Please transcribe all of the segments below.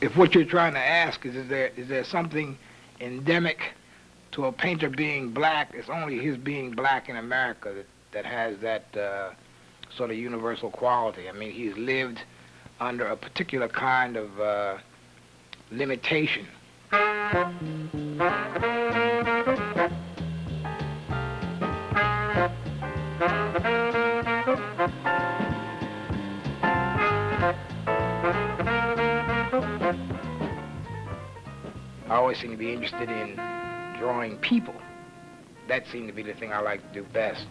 If what you're trying to ask is there something endemic to a painter being black, it's only his being black in America that has that sort of universal quality. I mean, he's lived under a particular kind of limitation. I always seem to be interested in drawing people. That seemed to be the thing I like to do best.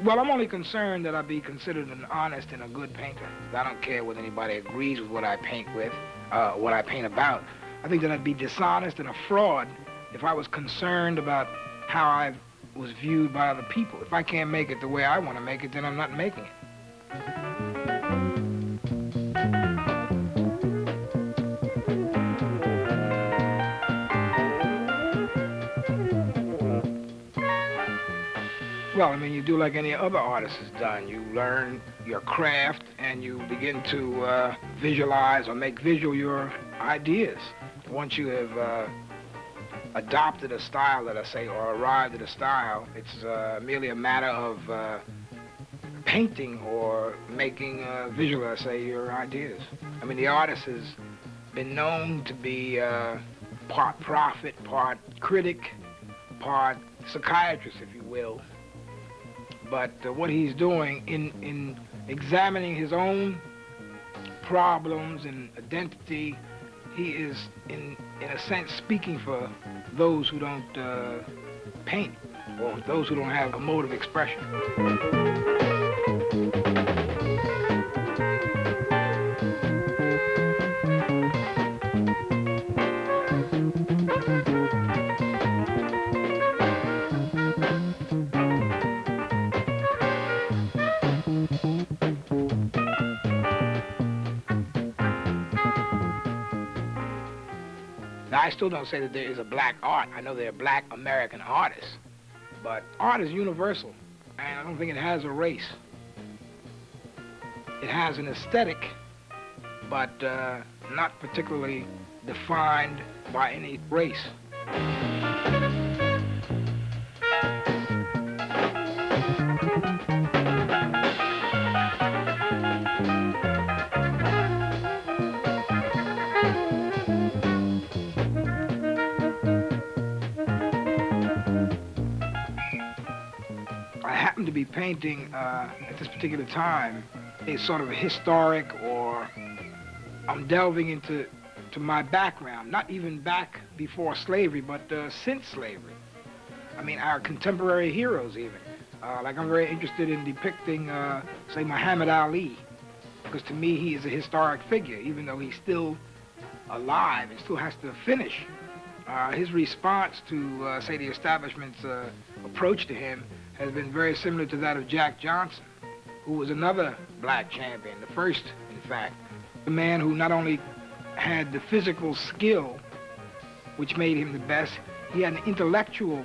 Well, I'm only concerned that I be considered an honest and a good painter. I don't care whether anybody agrees with what I paint about. I think that I'd be dishonest and a fraud if I was concerned about how I was viewed by other people. If I can't make it the way I want to make it, then I'm not making it. Well, I mean, you do like any other artist has done. You learn your craft and you begin to visualize or make visual your ideas. Once you have adopted a style, let us say, or arrived at a style, it's merely a matter of painting or making visual, let us say, your ideas. I mean, the artist has been known to be part prophet, part critic, part psychiatrist, if you will. But what he's doing in examining his own problems and identity, he is, in a sense, speaking for those who don't paint or those who don't have a mode of expression. I still don't say that there is a black art. I know there are black American artists, but art is universal, and I don't think it has a race. It has an aesthetic, but not particularly defined by any race. To be painting at this particular time a sort of a historic, or I'm delving into my background, not even back before slavery, but since slavery. I mean, our contemporary heroes even. Like I'm very interested in depicting, say, Muhammad Ali, because to me he is a historic figure, even though he's still alive and still has to finish. His response to, say, the establishment's approach to him has been very similar to that of Jack Johnson, who was another black champion, the first, in fact. A man who not only had the physical skill, which made him the best, he had an intellectual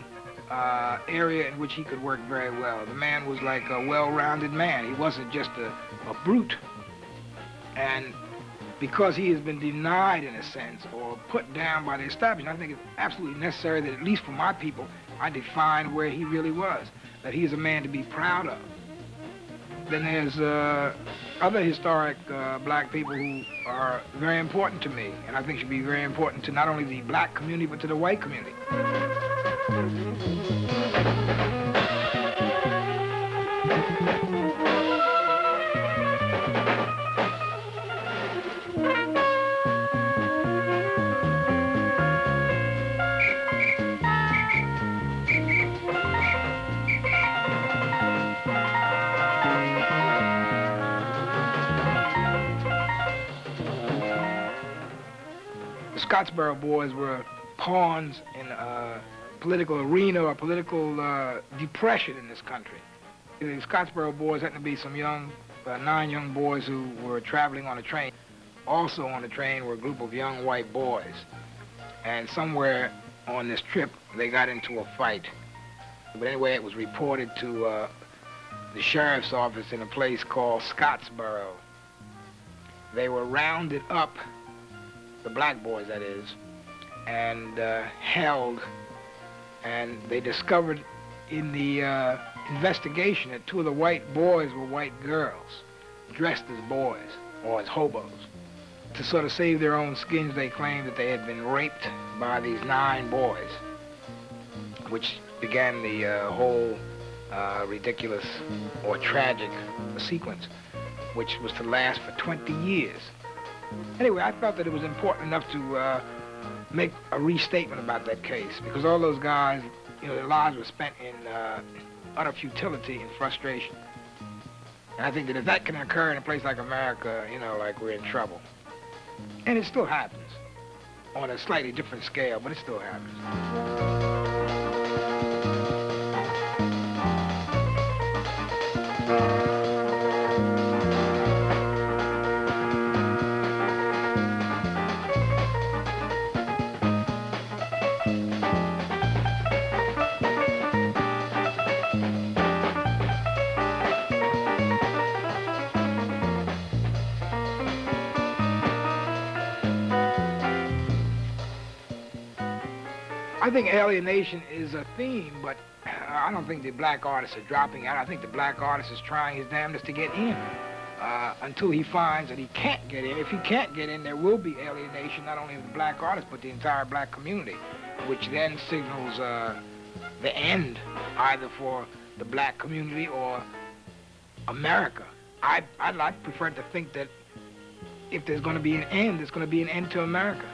area in which he could work very well. The man was like a well-rounded man. He wasn't just a brute. And because he has been denied, in a sense, or put down by the establishment, I think it's absolutely necessary that, at least for my people, I define where he really was, that he is a man to be proud of. Then there's other historic black people who are very important to me, and I think should be very important to not only the black community, but to the white community. Scottsboro boys were pawns in a political arena or political depression in this country. The Scottsboro boys happened to be some young, 9 young boys who were traveling on a train. Also on the train were a group of young white boys. And somewhere on this trip, they got into a fight. But anyway, it was reported to the sheriff's office in a place called Scottsboro. They were rounded up, the black boys that is, and held, and they discovered in the investigation that 2 of the white boys were white girls, dressed as boys, or as hobos. To sort of save their own skins, they claimed that they had been raped by these 9 boys, which began the whole ridiculous or tragic sequence, which was to last for 20 years. Anyway, I felt that it was important enough to make a restatement about that case, because all those guys, you know, their lives were spent in utter futility and frustration. And I think that if that can occur in a place like America, you know, like we're in trouble. And it still happens, on a slightly different scale, but it still happens. I think alienation is a theme, but I don't think the black artists are dropping out. I think the black artist is trying his damnedest to get in until he finds that he can't get in. If he can't get in, there will be alienation, not only of the black artist, but the entire black community, which then signals the end, either for the black community or America. I'd prefer to think that if there's going to be an end, there's going to be an end to America.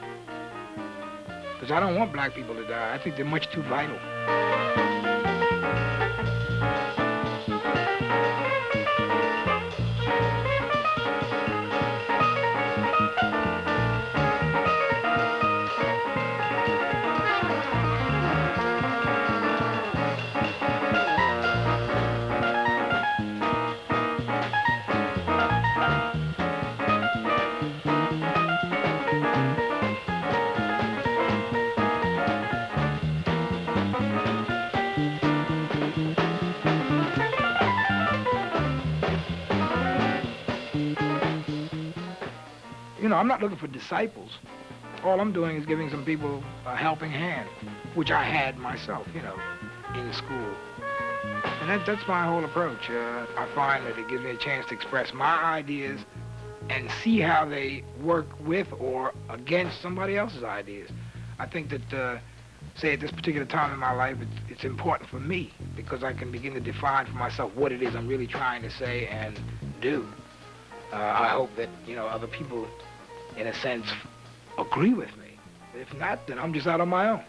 Because I don't want black people to die. I think they're much too vital. You know, I'm not looking for disciples. All I'm doing is giving some people a helping hand, which I had myself, you know, in school. And that's my whole approach. I find that it gives me a chance to express my ideas and see how they work with or against somebody else's ideas. I think that, say at this particular time in my life, it's important for me because I can begin to define for myself what it is I'm really trying to say and do. I hope that, you know, other people, in a sense, agree with me. If not, then I'm just out on my own.